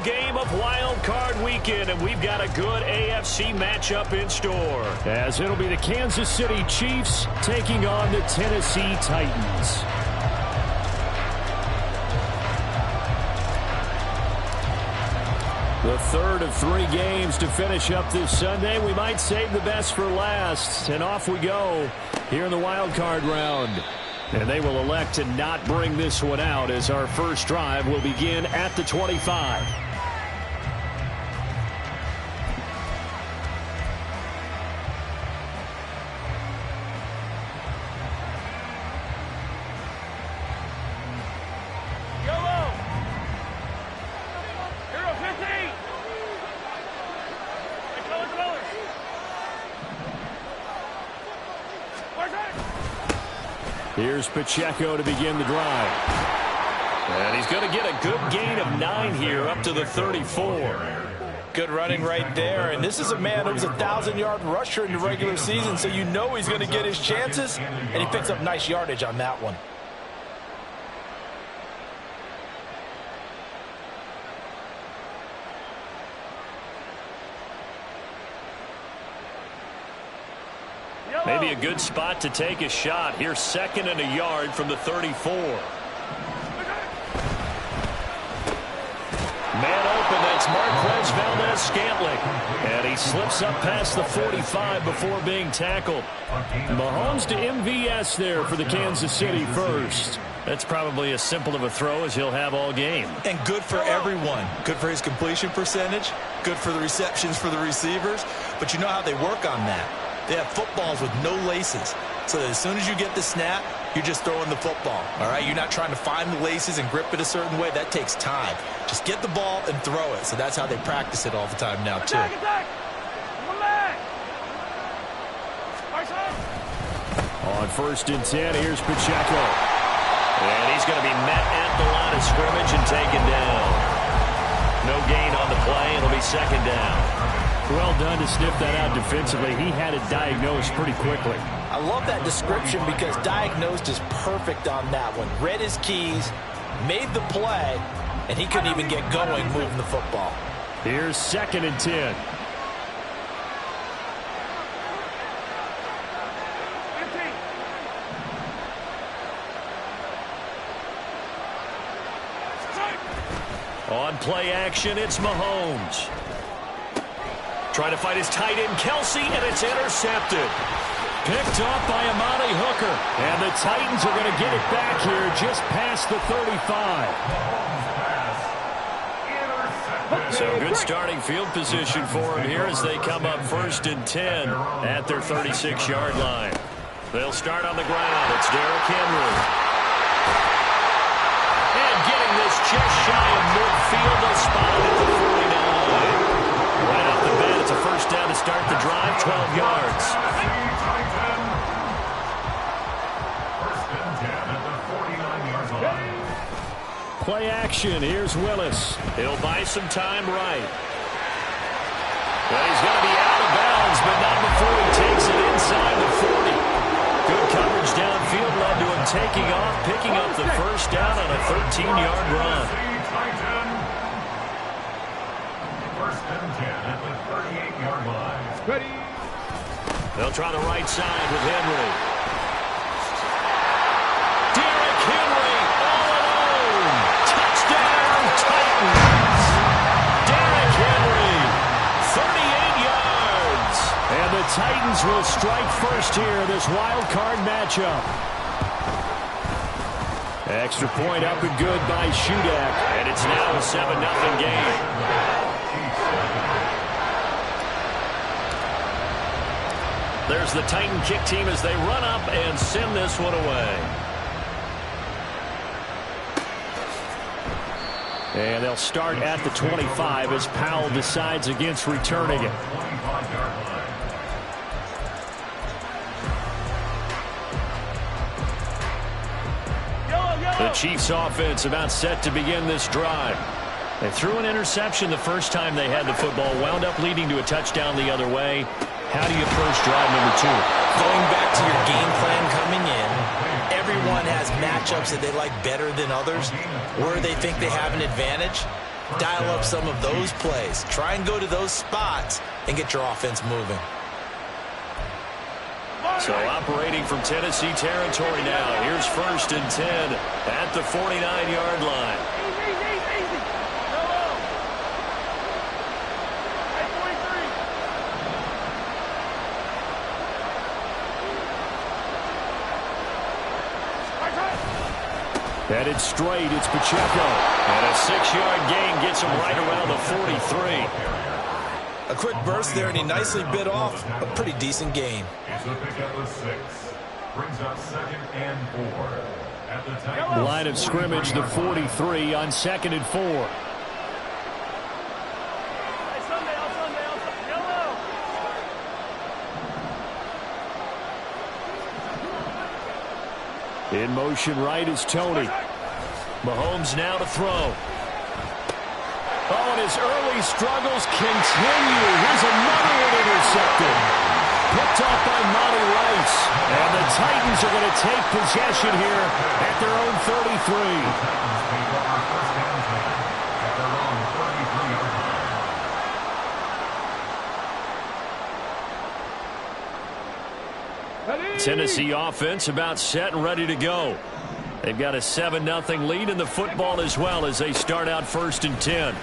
game of Wild Card Weekend, and we've got a good AFC matchup in store. As it'll be the Kansas City Chiefs taking on the Tennessee Titans. The third of 3 games to finish up this Sunday. We might save the best for last. And off we go here in the wild card round. And they will elect to not bring this one out as our first drive will begin at the 25. Here's Pacheco to begin the drive. And he's going to get a good gain of 9 here up to the 34. Good running right there. And this is a man who was a 1,000-yard rusher in the regular season, so you know he's going to get his chances. And he picks up nice yardage on that one. Maybe a good spot to take a shot. Here's 2nd and a yard from the 34. Man open, that's Marquez Valdes-Scantling. And he slips up past the 45 before being tackled. Mahomes to MVS there for the Kansas City first. That's probably as simple of a throw as he'll have all game. And good for everyone. Good for his completion percentage. Good for the receptions for the receivers. But you know how they work on that. They have footballs with no laces. So that as soon as you get the snap, you're just throwing the football. All right? You're not trying to find the laces and grip it a certain way. That takes time. Just get the ball and throw it. So that's how they practice it all the time now, too. On 1st and 10, here's Pacheco. And he's going to be met at the line of scrimmage and taken down. No gain on the play. It'll be 2nd down. Well done to sniff that out defensively. He had it diagnosed pretty quickly. I love that description because diagnosed is perfect on that one. Read his keys, made the play, and he couldn't even get going moving the football. Here's 2nd and 10. On play action, it's Mahomes. Trying to fight his tight end, Kelsey, and it's intercepted. Picked off by Amani Hooker. And the Titans are going to get it back here just past the 35. So good starting field position for him here as they come up 1st and 10 at their 36-yard line. They'll start on the ground. It's Derrick Henry. And getting this just shy of midfield, they'll spot it at the 49. Right off the bat, it's a 1st down to start the drive, 12 yards. Play action. Here's Willis. He'll buy some time right. Well, he's going to be out of bounds, but not before he takes it inside the 40. Good coverage downfield led to him taking off, picking up the 1st down on a 13-yard run. 1st and 10 at the 38-yard line. Ready. They'll try the right side with Henry. Derrick Henry all alone. Touchdown, Titans. Derrick Henry, 38 yards. And the Titans will strike first here in this wild card matchup. Extra point up and good by Shudak. And it's now a 7-0 game. There's the Titan kick team as they run up and send this one away. And they'll start at the 25 as Powell decides against returning it. The Chiefs offense about set to begin this drive. They threw an interception the first time they had the football, wound up leading to a touchdown the other way. How do you approach drive number 2? Going back to your game plan coming in, everyone has matchups that they like better than others, where they think they have an advantage. Dial up some of those plays. Try and go to those spots and get your offense moving. So operating from Tennessee territory now. Here's 1st and 10 at the 49-yard line. Headed straight, it's Pacheco. And a 6-yard gain gets him right around the 43. A quick burst there, and he nicely bit off a pretty decent gain. It's a pickup of 6. Brings up 2nd and 4. At the Titans. Line of scrimmage, the 43 on 2nd and 4. In motion right is Tony. Mahomes now to throw. Oh, and his early struggles continue. Here's another one intercepted. Picked off by Monty Rice. And the Titans are going to take possession here at their own 33. Tennessee offense about set and ready to go. They've got a 7-0 lead in the football as well as they start out 1st and 10.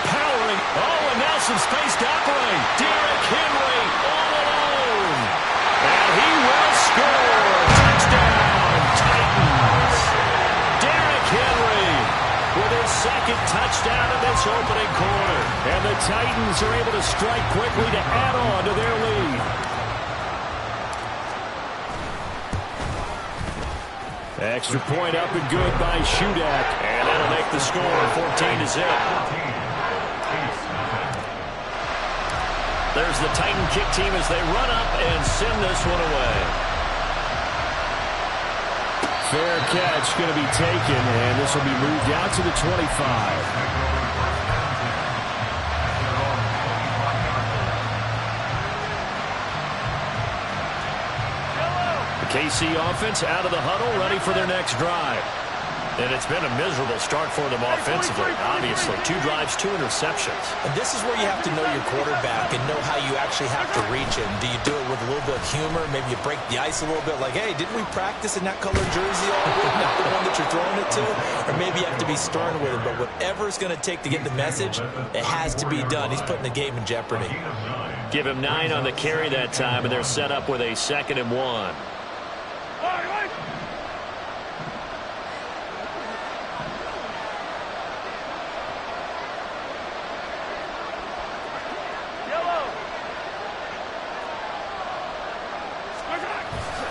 Powering. Oh, and now some space to operate. Derrick Henry all alone. And he will score. Touchdown, Titans. Derrick Henry with his 2nd touchdown of this opening quarter. And the Titans are able to strike quickly to add on to their lead. Extra point up and good by Shudak. And that'll make the score 14-0. There's the Titan kick team as they run up and send this one away. Fair catch going to be taken, and this will be moved out to the 25. KC offense out of the huddle, ready for their next drive. And it's been a miserable start for them offensively, obviously. 2 drives, 2 interceptions. And this is where you have to know your quarterback and know how you actually have to reach him. Do you do it with a little bit of humor? Maybe you break the ice a little bit, like, hey, didn't we practice in that colored jersey all week, not the one that you're throwing it to? Or maybe you have to be stern with him. But whatever it's going to take to get the message, it has to be done. He's putting the game in jeopardy. Give him 9 on the carry that time, and they're set up with a 2nd and 1.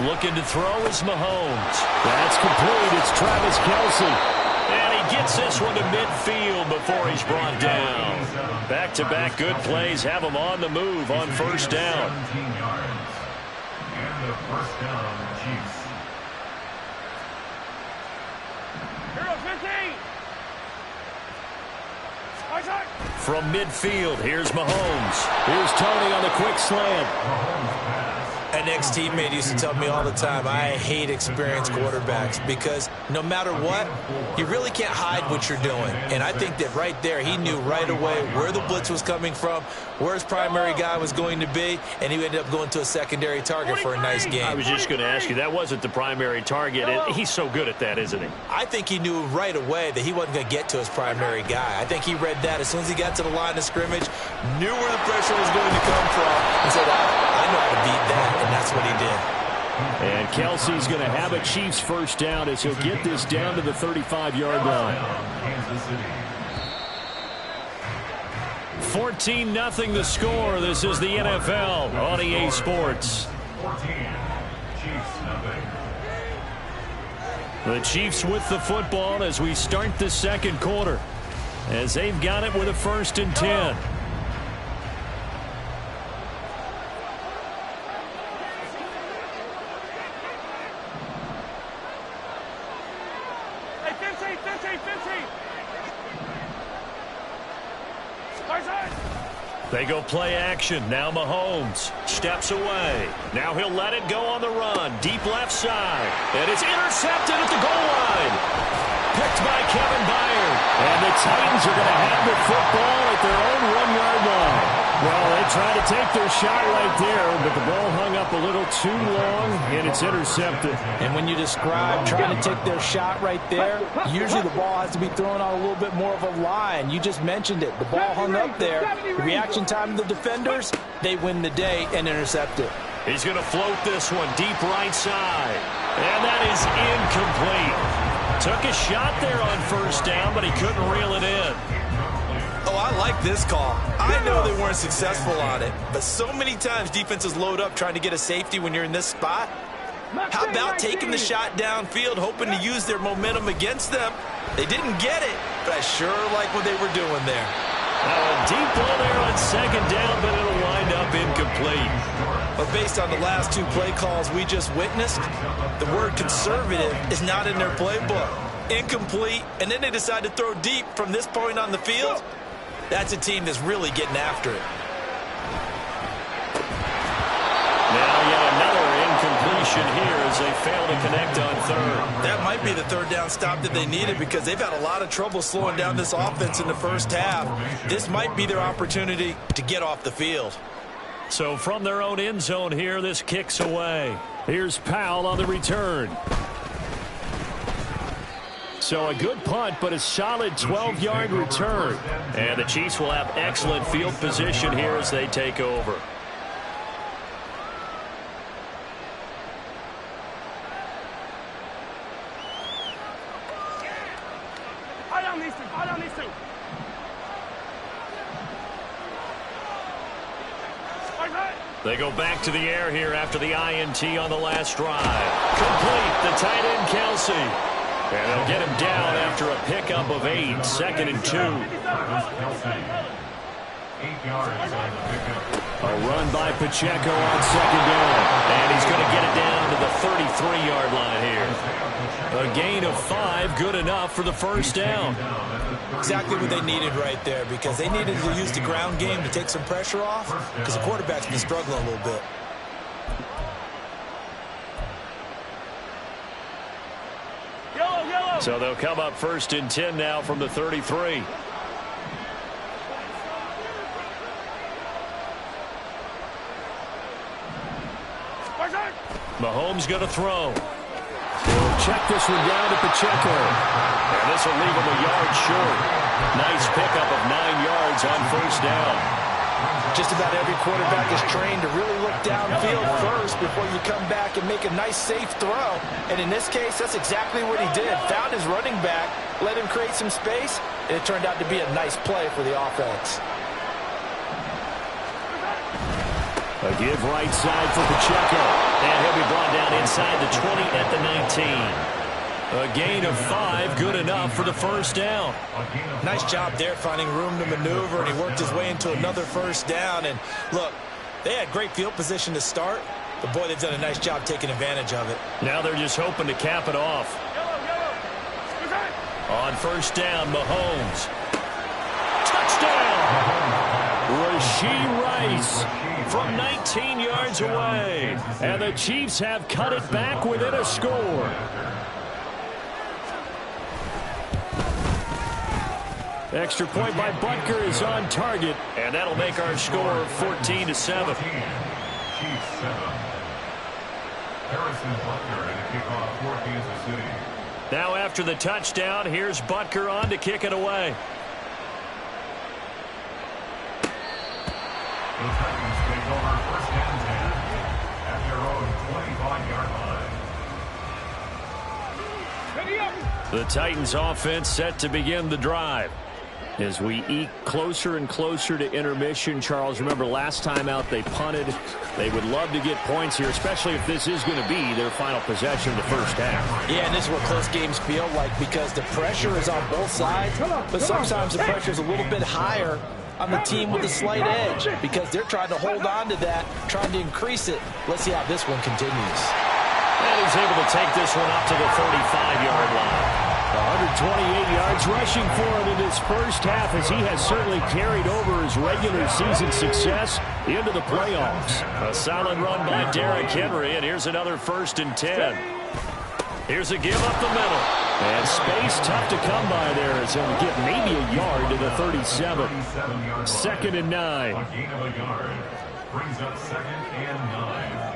Looking to throw is Mahomes. That's complete. It's Travis Kelce. And he gets this one to midfield before he's brought down. Back-to-back good plays have him on the move on 1st down. 17 yards. And the 1st down on the Chiefs. From midfield, here's Mahomes. Here's Tony on the quick slant. An ex-teammate used to tell me all the time, I hate experienced quarterbacks because no matter what, you really can't hide what you're doing. And I think that right there, he knew right away where the blitz was coming from, where his primary guy was going to be, and he ended up going to a secondary target for a nice game. I was just going to ask you, that wasn't the primary target. He's so good at that, isn't he? I think he knew right away that he wasn't going to get to his primary guy. I think he read that as soon as he got to the line of scrimmage, knew where the pressure was going to come from, and said, I know how to beat that. And that's what he did. And Kelce's going to have a Chiefs 1st down as he'll get this down to the 35-yard line. 14-0 the score. This is the NFL on EA Sports. 14. Chiefs nothing. The Chiefs with the football as we start the 2nd quarter, as they've got it with a 1st and 10. They go play action. Now Mahomes steps away. Now he'll let it go on the run. Deep left side. And it's intercepted at the goal line. picked by Kevin Byard. And the Titans are going to have the football at their own 1-yard line. Well, they tried to take their shot right there, but the ball hung up a little too long, and it's intercepted. And when you describe trying to take their shot right there, usually the ball has to be thrown on a little bit more of a line. You just mentioned it. The ball hung up there. The reaction time of the defenders, they win the day and intercept it. He's going to float this one deep right side. And that is incomplete. Took a shot there on first down, but he couldn't reel it in. Oh, I like this call. I know they weren't successful on it, but so many times defenses load up trying to get a safety when you're in this spot. How about taking the shot downfield, hoping to use their momentum against them? They didn't get it, but I sure like what they were doing there. A deep ball there on second down, but it'll wind up incomplete. But based on the last two play calls we just witnessed, the word conservative is not in their playbook. Incomplete, and then they decide to throw deep from this point on the field. That's a team that's really getting after it. Now yet another incompletion here as they fail to connect on third. That might be the third down stop that they needed because they've had a lot of trouble slowing down this offense in the first half. This might be their opportunity to get off the field. So from their own end zone here, this kicks away. Here's Powell on the return. So a good punt, but a solid 12-yard return. And the Chiefs will have excellent field position here as they take over. They go back to the air here after the INT on the last drive. Complete, the tight end Kelsey. And they'll get him down after a pickup of 8, 2nd and 2. 8 yards on the pickup. A run by Pacheco on second down. And he's going to get it down to the 33-yard line here. A gain of 5, good enough for the first down. Exactly what they needed right there because they needed to use the ground game to take some pressure off because the quarterback's been struggling a little bit. So they'll come up 1st and 10 now from the 33. Mahomes going to throw. He'll check this one down to Pacheco. And this will leave him a yard short. Nice pickup of 9 yards on first down. Just about every quarterback is trained to really look downfield first before you come back and make a nice, safe throw. And in this case, that's exactly what he did. Found his running back, let him create some space, and it turned out to be a nice play for the offense. A give right side for Pacheco. And he'll be brought down inside the 20 at the 19. A gain of 5, good enough for the first down. Nice job there finding room to maneuver, and he worked his way into another first down. And look, they had great field position to start, but boy, they've done a nice job taking advantage of it. Now they're just hoping to cap it off. On first down, Mahomes. Touchdown! Rashee Rice from 19 yards away. And the Chiefs have cut it back within a score. Extra point by Butker is on target, and that'll make our score 14-7. Chiefs 7. Harrison Butker and a kickoff for Kansas City. Now after the touchdown, here's Butker on to kick it away. The Titans take over 1st and 10 at their own 25-yard line. The Titans offense set to begin the drive. As we eke closer and closer to intermission, Charles, remember last time out they punted. They would love to get points here, especially if this is going to be their final possession of the first half. Yeah, and this is what close games feel like because the pressure is on both sides, but sometimes the pressure is a little bit higher on the team with a slight edge because they're trying to hold on to that, trying to increase it. Let's see how this one continues. And he's able to take this one up to the 35-yard line. 128 yards rushing for him in this first half as he has certainly carried over his regular season success into the playoffs. A solid run by Derrick Henry, and here's another 1st and 10. Here's a give up the middle. And space tough to come by there as he'll get maybe a yard to the 37. 2nd and 9. A gain of a yard. Brings up 2nd and 9.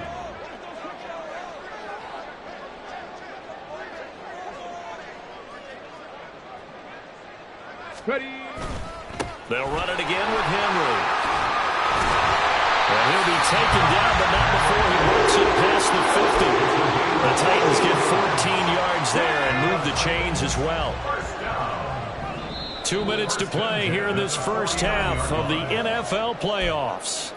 Ready. They'll run it again with Henry. And he'll be taken down, but not before he works it past the 50. The Titans get 14 yards there and move the chains as well. 2 minutes to play here in this first half of the NFL playoffs.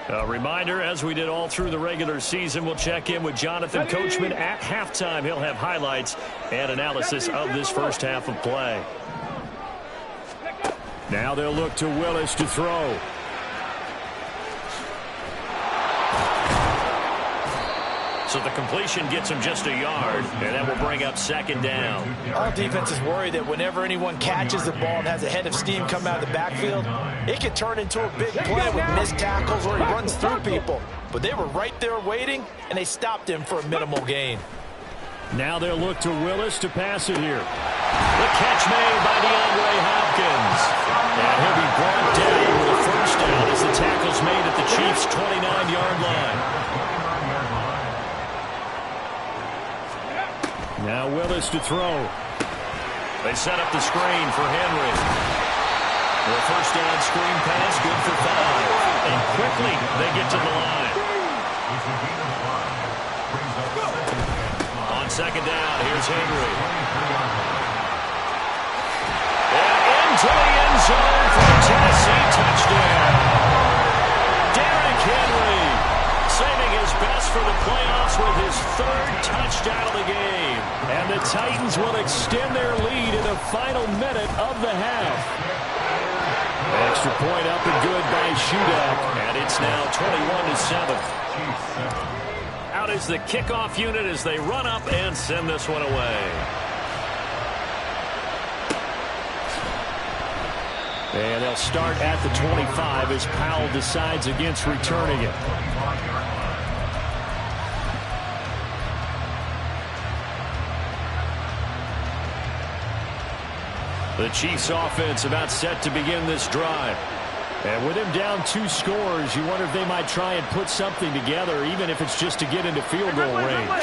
A reminder, as we did all through the regular season, we'll check in with Jonathan Coachman at halftime. He'll have highlights and analysis of this first half of play. Now they'll look to Willis to throw. So the completion gets him just a yard, and that will bring up 2nd down. All defenses worry that whenever anyone catches the ball and has a head of steam come out of the backfield, it can turn into a big play with missed tackles or he runs through people. But they were right there waiting, and they stopped him for a minimal gain. Now they'll look to Willis to pass it here. The catch made by DeAndre Hopkins. And he'll be brought down with a first down as the tackle's made at the Chiefs' 29-yard line. Now Willis to throw. They set up the screen for Henry. The first down screen pass, good for 5. And quickly they get to the line. On 2nd down, here's Henry. And into the end zone for a Tennessee touchdown. Derrick Henry saving his best for the playoffs with his 3rd touchdown of the game. And the Titans will extend their lead in the final minute of the half. Extra point up and good by Shudak. And it's now 21-7. Out is the kickoff unit as they run up and send this one away. And they'll start at the 25 as Powell decides against returning it. The Chiefs offense about set to begin this drive. And with him down 2 scores, you wonder if they might try and put something together, even if it's just to get into field goal range.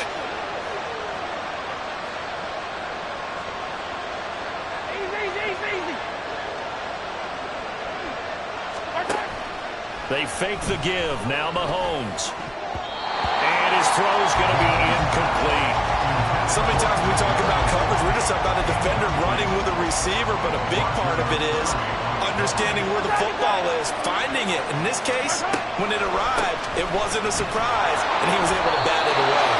They fake the give. Now Mahomes. And his throw's going to be incomplete. So many times we talk about coverage, we're just about a defender running with a receiver, but a big part of it is understanding where the football is, finding it. In this case, when it arrived, it wasn't a surprise, and he was able to bat it away.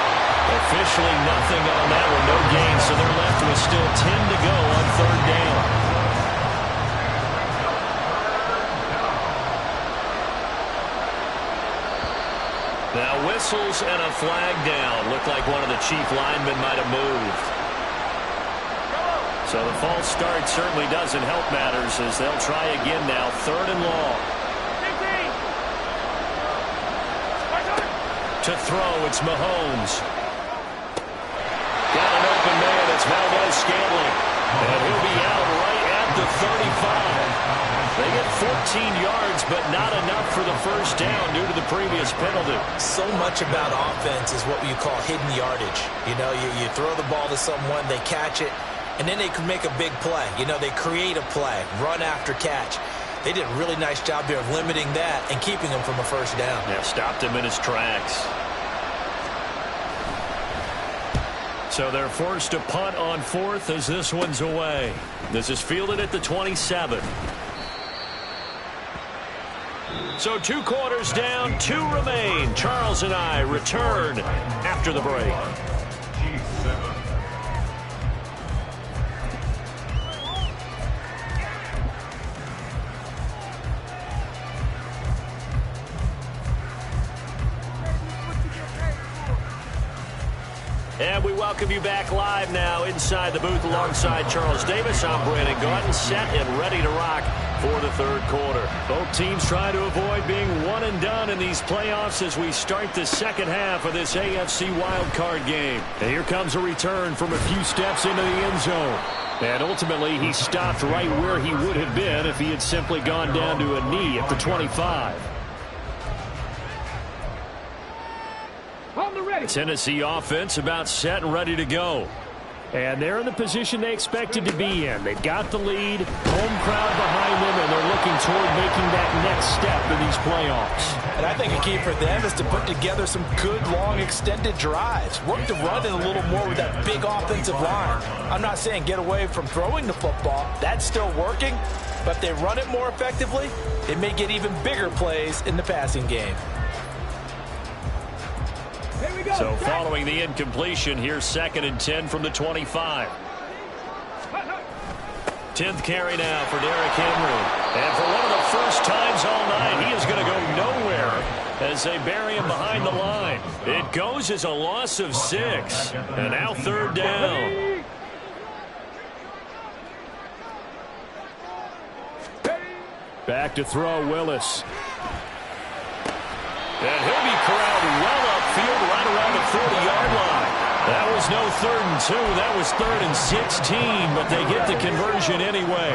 Officially nothing on that one, no gain, so they're left with still 10 to go on 3rd down. Now whistles and a flag down. Looked like one of the Chief linemen might have moved. So the false start certainly doesn't help matters as they'll try again now. 3rd and long. To throw, it's Mahomes. Got an open man, it's Valdez-Scantling. And he'll be out right at the 35. They get 14 yards, but not enough for the first down due to the previous penalty. So much about offense is what you call hidden yardage. You know, you throw the ball to someone, they catch it, and then they can make a big play. You know, they create a play, run after catch. They did a really nice job there of limiting that and keeping him from a first down. Yeah, stopped him in his tracks. So they're forced to punt on 4th as this one's away. This is fielded at the 27. So 2 quarters down, 2 remain. Charles and I return after the break. Chiefs 7. And we welcome you back live now inside the booth alongside Charles Davis. I'm Brandon Gaudin, set and ready to rock for the third quarter. Both teams try to avoid being one and done in these playoffs as we start the second half of this AFC wildcard game. And here comes a return from a few steps into the end zone. And ultimately, he stopped right where he would have been if he had simply gone down to a knee at the 25. Tennessee offense about set and ready to go. And they're in the position they expected to be in. They've got the lead, home crowd behind them, and they're looking toward making that next step in these playoffs. And I think a key for them is to put together some good, long, extended drives. Work the run in a little more with that big offensive line. I'm not saying get away from throwing the football. That's still working. But if they run it more effectively, they may get even bigger plays in the passing game. So following the incompletion, here's 2nd and 10 from the 25. 10th carry now for Derrick Henry. And for one of the first times all night, he is going to go nowhere as they bury him behind the line. It goes as a loss of 6. And now 3rd down. Back to throw, Willis. And he'll be corralled well upfield right around the 40-yard line. That was no 3rd and 2. That was 3rd and 16, but they get the conversion anyway.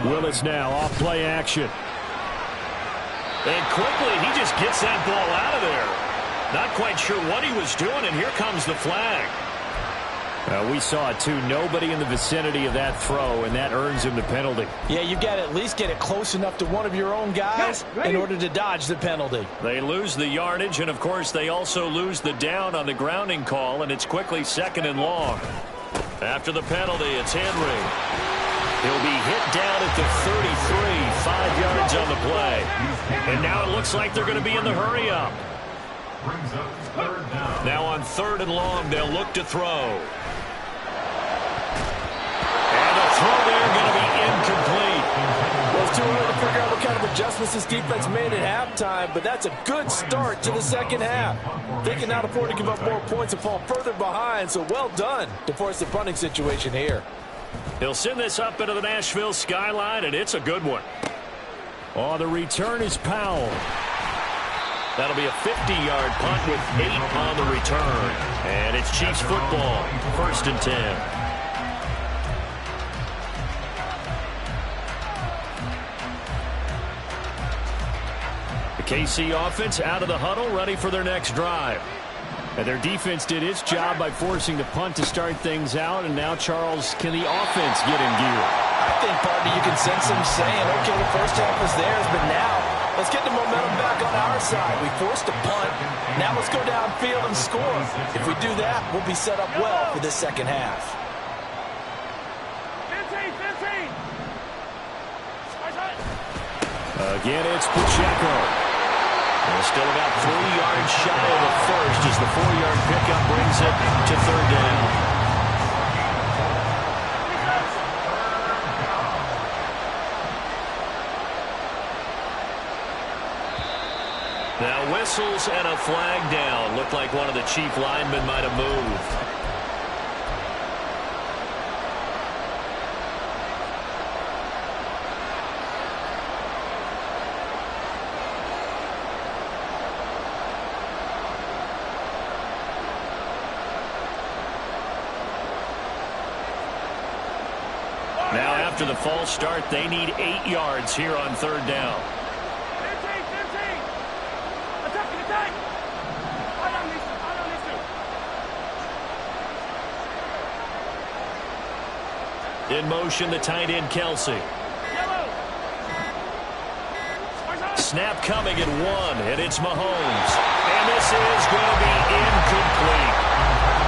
Willis now off play action. And quickly, he just gets that ball out of there. Not quite sure what he was doing, and here comes the flag. We saw it too. Nobody in the vicinity of that throw, and that earns him the penalty. Yeah, you've got to at least get it close enough to one of your own guys in order to dodge the penalty. They lose the yardage, and of course they also lose the down on the grounding call, and it's quickly 2nd and long. After the penalty, it's Henry. He'll be hit down at the 33, 5 yards on the play. And now it looks like they're going to be in the hurry-up. Now on 3rd and long, they'll look to throw. Throw there going to be incomplete. Well, it's too early to figure out what kind of adjustments this defense made at halftime, but that's a good start to the second half. They can now afford to give up more points and fall further behind, so well done to force the punting situation here. He'll send this up into the Nashville skyline, and it's a good one. Oh, the return is Powell. That'll be a 50-yard punt with 8 on the return. And it's Chiefs football, 1st and 10. KC offense out of the huddle, ready for their next drive. And their defense did its job by forcing the punt to start things out. And now, Charles, can the offense get in gear? I think, partner, you can sense them saying, okay, the first half is theirs, but now let's get the momentum back on our side. We forced a punt. Now let's go downfield and score. If we do that, we'll be set up well for this second half. 15. Again, it's Pacheco. Well, still about 3 yards shy of the first as the 4-yard pickup brings it to 3rd down. Now whistles and a flag down. Looked like one of the Chief linemen might have moved. Now after the false start, they need 8 yards here on 3rd down. 15. In motion, the tight end, Kelsey. Snap coming at 1, and it's Mahomes. And this is going to be incomplete.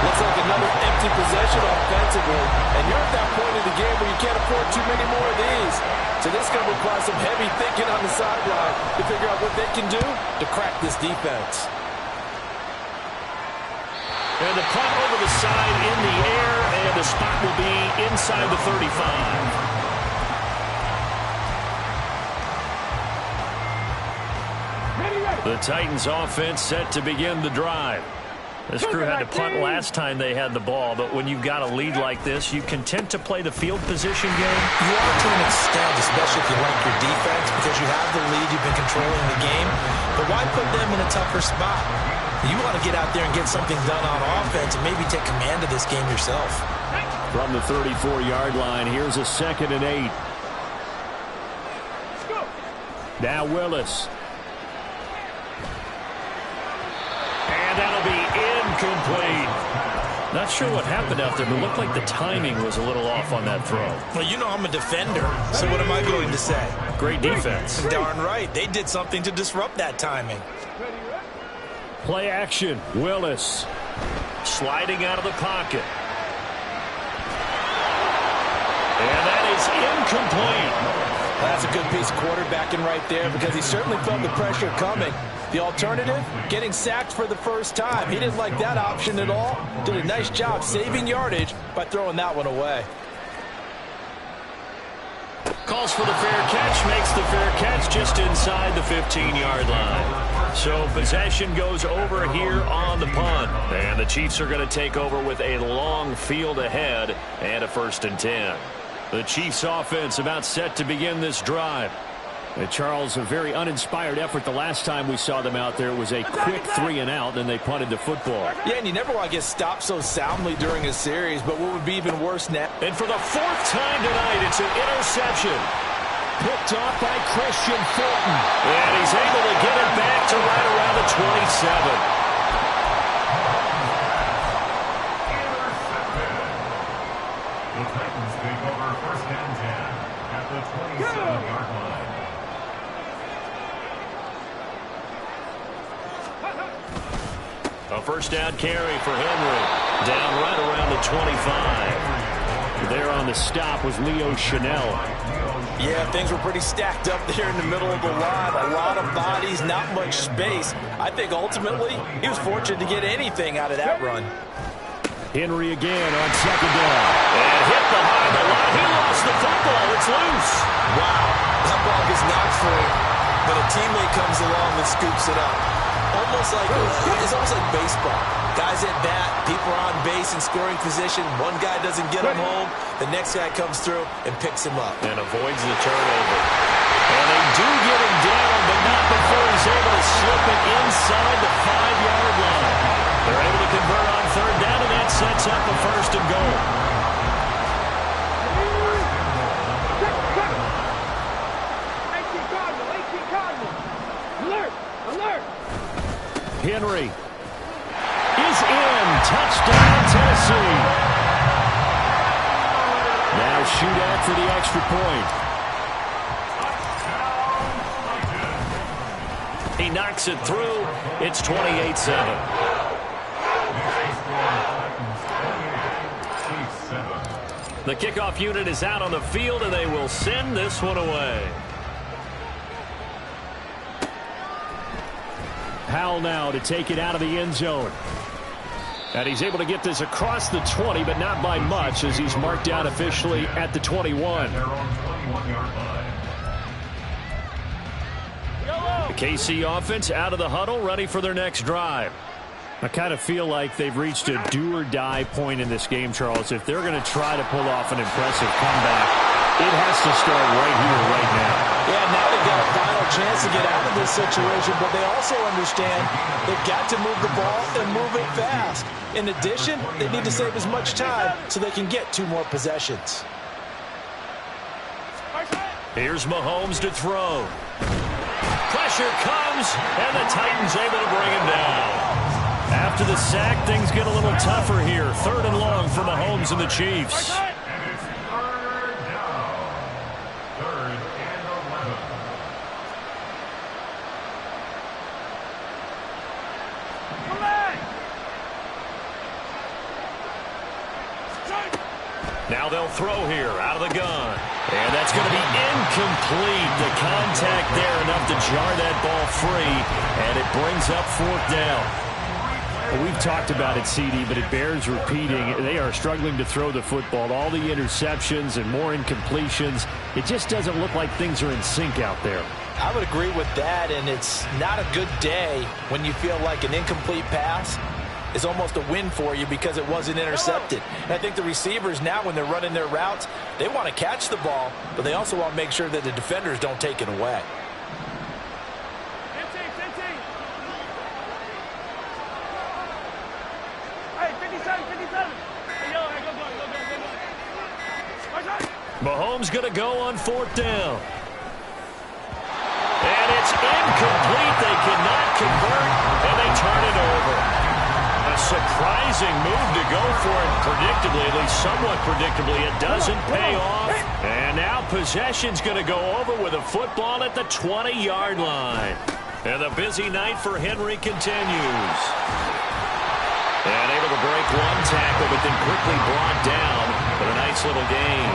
Looks like another empty possession offensively. And you're at that point in the game where you can't afford too many more of these. So this is going to require some heavy thinking on the sideline to figure out what they can do to crack this defense. And the punt over the side in the air, and the spot will be inside the 35. The Titans offense set to begin the drive. This crew had to punt last time they had the ball, but when you've got a lead like this, you content to play the field position game? You are to an extent, especially if you like your defense, because you have the lead, you've been controlling the game. But why put them in a tougher spot? You want to get out there and get something done on offense and maybe take command of this game yourself. From the 34-yard line, here's a 2nd and 8. Now Willis. And that'll be incomplete. Not sure what happened out there, but it looked like the timing was a little off on that throw. Well, you know I'm a defender, so what am I going to say? Great defense. Darn right. They did something to disrupt that timing. Play action. Willis. Sliding out of the pocket. And that is incomplete. That's a good piece of quarterbacking right there because he certainly felt the pressure coming. The alternative, getting sacked for the first time. He didn't like that option at all. Did a nice job saving yardage by throwing that one away. Calls for the fair catch, makes the fair catch just inside the 15-yard line. So possession goes over here on the punt. And the Chiefs are going to take over with a long field ahead and a 1st and 10. The Chiefs offense about set to begin this drive. And Charles, a very uninspired effort the last time we saw them out there. It was a quick 3 and out, and they punted the football. Yeah, and you never want to get stopped so soundly during a series, but what would be even worse now? And for the 4th time tonight, it's an interception. Picked off by Christian Fulton. And he's able to get it back to right around the 27. The Titans take over 1st and 10 at the 27-yard line. A 1st down carry for Henry. Down right around the 25. There on the stop was Leo Chanel. Yeah, things were pretty stacked up there in the middle of the line. A lot of bodies, not much space. I think ultimately he was fortunate to get anything out of that run. Henry again on 2nd down. And hit behind the line. He lost the football. It's loose. Wow, that ball gets knocked free, but a teammate comes along and scoops it up. It's almost like baseball. Guys at bat, people are on base in scoring position. One guy doesn't get him home. The next guy comes through and picks him up. And avoids the turnover. And they do get him down, but not before he's able to slip it inside the 5-yard line. They're able to convert on 3rd down, and that sets up a 1st and goal. Henry is in. Touchdown, Tennessee. Now shootout for the extra point. He knocks it through. It's 28-7. The kickoff unit is out on the field, and they will send this one away. Powell now to take it out of the end zone. And he's able to get this across the 20, but not by much, as he's marked out officially at the 21. The KC offense out of the huddle, ready for their next drive. I kind of feel like they've reached a do-or-die point in this game, Charles. If they're going to try to pull off an impressive comeback, it has to start right here, right now. Yeah, now they've got a final chance to get out of this situation, but they also understand they've got to move the ball and move it fast. In addition, they need to save as much time so they can get 2 more possessions. Here's Mahomes to throw. Pressure comes, and the Titans able to bring him down. After the sack, things get a little tougher here. 3rd and long for Mahomes and the Chiefs. And it's 3rd down. 3rd and 11. Now they'll throw here out of the gun. And that's going to be incomplete. The contact there enough to jar that ball free. And it brings up 4th down. Well, we've talked about it, CD, but it bears repeating. They are struggling to throw the football. All the interceptions and more incompletions. It just doesn't look like things are in sync out there. I would agree with that, and it's not a good day when you feel like an incomplete pass is almost a win for you because it wasn't intercepted. And I think the receivers now, when they're running their routes, they want to catch the ball, but they also want to make sure that the defenders don't take it away. Mahomes going to go on 4th down. And it's incomplete. They cannot convert, and they turn it over. A surprising move to go for it predictably, at least somewhat predictably. It doesn't pay off. And now possession's going to go over with a football at the 20-yard line. And the busy night for Henry continues. And able to break one tackle, but then quickly brought down for a nice little gain.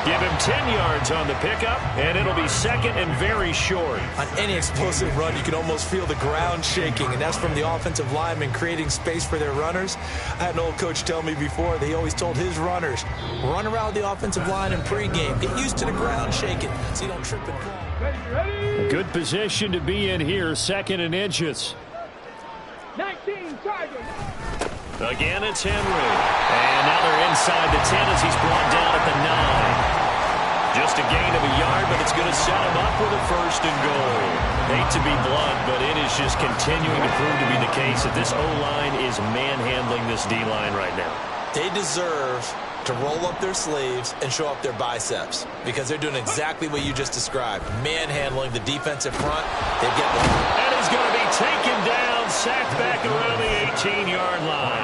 Give him 10 yards on the pickup, and it'll be second and very short. On any explosive run, you can almost feel the ground shaking, and that's from the offensive linemen creating space for their runners. I had an old coach tell me before, they always told his runners, run around the offensive line in pregame. Get used to the ground shaking so you don't trip and fall. A good position to be in here, 2nd and inches. 19 Chargers. Again, it's Henry. And now they're inside the 10 as he's brought down at the 9. Just a gain of a yard, but it's going to set him up with a 1st and goal. Hate to be blunt, but it is just continuing to prove to be the case that this O-line is manhandling this D-line right now. They deserve to roll up their sleeves and show up their biceps because they're doing exactly what you just described. Manhandling the defensive front. They get one. And he's going to be taken down, sacked back around the 18-yard line.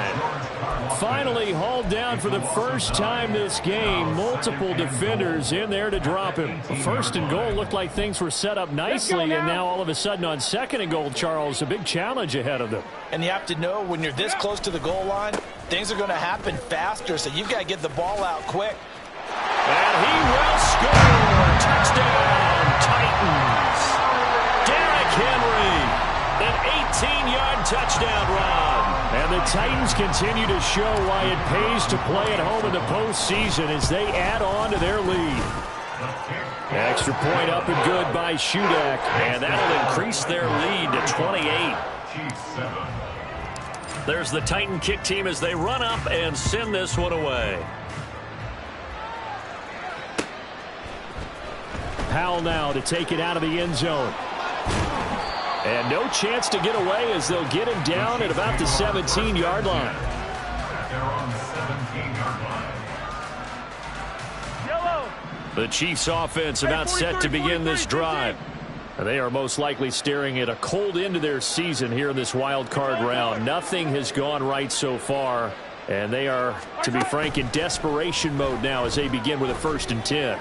Finally hauled down for the first time this game. Multiple defenders in there to drop him. 1st and goal looked like things were set up nicely, and now all of a sudden on 2nd and goal, Charles, a big challenge ahead of them. And you have to know when you're this close to the goal line, things are going to happen faster, so you've got to get the ball out quick. And he will score. Touchdown, Titans. Derrick Henry. An 18-yard touchdown run. And the Titans continue to show why it pays to play at home in the postseason as they add on to their lead. Extra point up and good by Shudak. And that'll increase their lead to 28. There's the Titan kick team as they run up and send this one away. Powell now to take it out of the end zone. And no chance to get away as they'll get him down at about the 17-yard line. They're on the 17-yard line. The Chiefs offense about set to begin this drive. They are most likely staring at a cold end to their season here in this wild card round. Nothing has gone right so far, and they are, to be frank, in desperation mode now as they begin with a 1st and 10.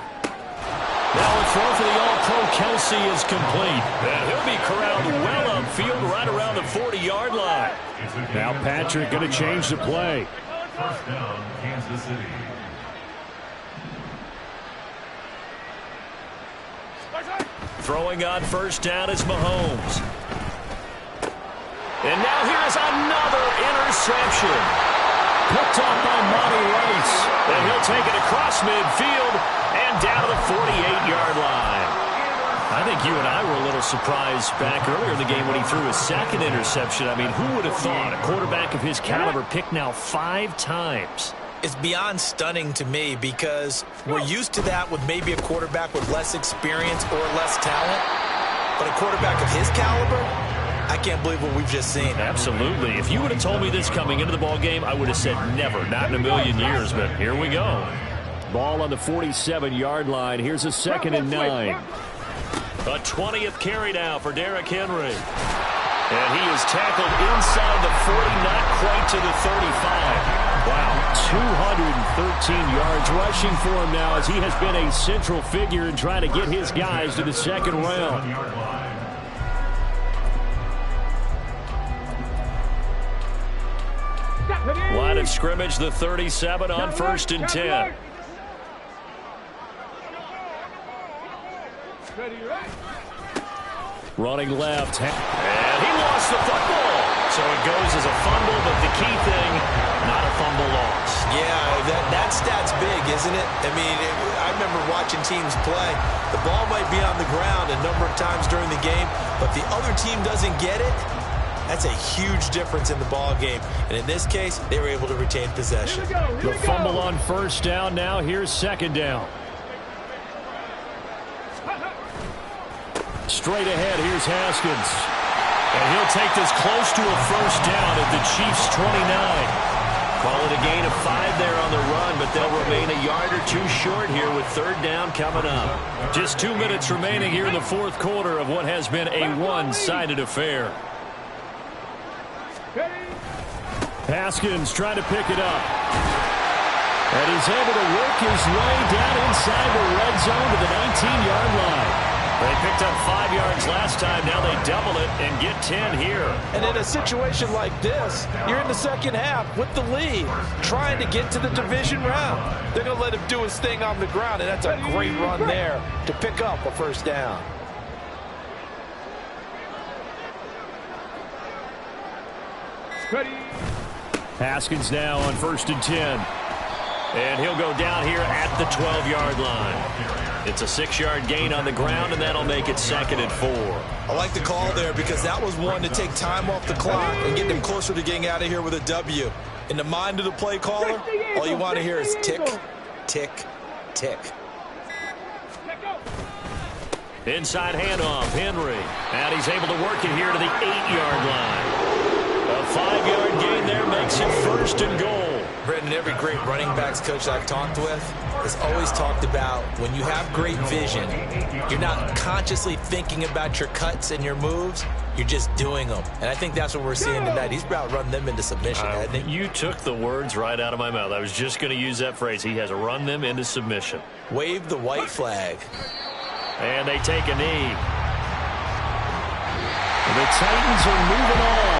Now a throw for the All-Pro Kelce is complete. And he'll be corralled well upfield right around the 40-yard line. Now Patrick going to change the play. 1st down, Kansas City. Throwing on 1st down is Mahomes. And now here's another interception. Picked off by Monty Rice. And he'll take it across midfield and down to the 48-yard line. I think you and I were a little surprised back earlier in the game when he threw his 2nd interception. I mean, who would have thought a quarterback of his caliber picked now 5 times? It's beyond stunning to me because we're used to that with maybe a quarterback with less experience or less talent. But a quarterback of his caliber, I can't believe what we've just seen. Absolutely. If you would have told me this coming into the ball game, I would have said never, not in a million years. But here we go. Ball on the 47-yard line. Here's a 2nd and 9. A 20th carry now for Derrick Henry. And he is tackled inside the 40, not quite to the 35. Wow, 213 yards rushing for him now as he has been a central figure in trying to get his guys to the 2nd round. Line of scrimmage, the 37 on 1st and 10. Running left. And he lost the football. So So it goes as a fumble, but the key thing, not a fumble loss. Yeah, that stat's big, isn't it? I mean, I remember watching teams play. The ball might be on the ground a number of times during the game, but the other team doesn't get it. That's a huge difference in the ball game. And in this case, they were able to retain possession. The fumble on first down now. Here's second down. Straight ahead, here's Haskins. And he'll take this close to a first down at the Chiefs' 29. Call it a gain of 5 there on the run, but they'll remain a yard or two short here with third down coming up. Just 2 minutes remaining here in the fourth quarter of what has been a one-sided affair. Haskins trying to pick it up. And he's able to work his way down inside the red zone to the 19-yard line. They picked up 5 yards last time. Now they double it and get 10 here. And in a situation like this, you're in the second half with the lead, trying to get to the division round. They're going to let him do his thing on the ground, and that's a great run there to pick up a first down. Haskins now on 1st and 10. And he'll go down here at the 12-yard line. It's a 6-yard gain on the ground, and that'll make it 2nd and 4. I like the call there because that was one to take time off the clock and get them closer to getting out of here with a W. In the mind of the play caller, all you want to hear is tick, tick, tick. Inside handoff, Henry. And he's able to work it here to the 8-yard line. A 5-yard gain there makes it 1st and goal. Brendan, every great running backs coach I've talked with has always talked about when you have great vision, you're not consciously thinking about your cuts and your moves. You're just doing them. And I think that's what we're seeing tonight. He's about run them into submission, hasn't he? You took the words right out of my mouth. I was just going to use that phrase. He has run them into submission. Wave the white flag. And they take a knee. The Titans are moving on.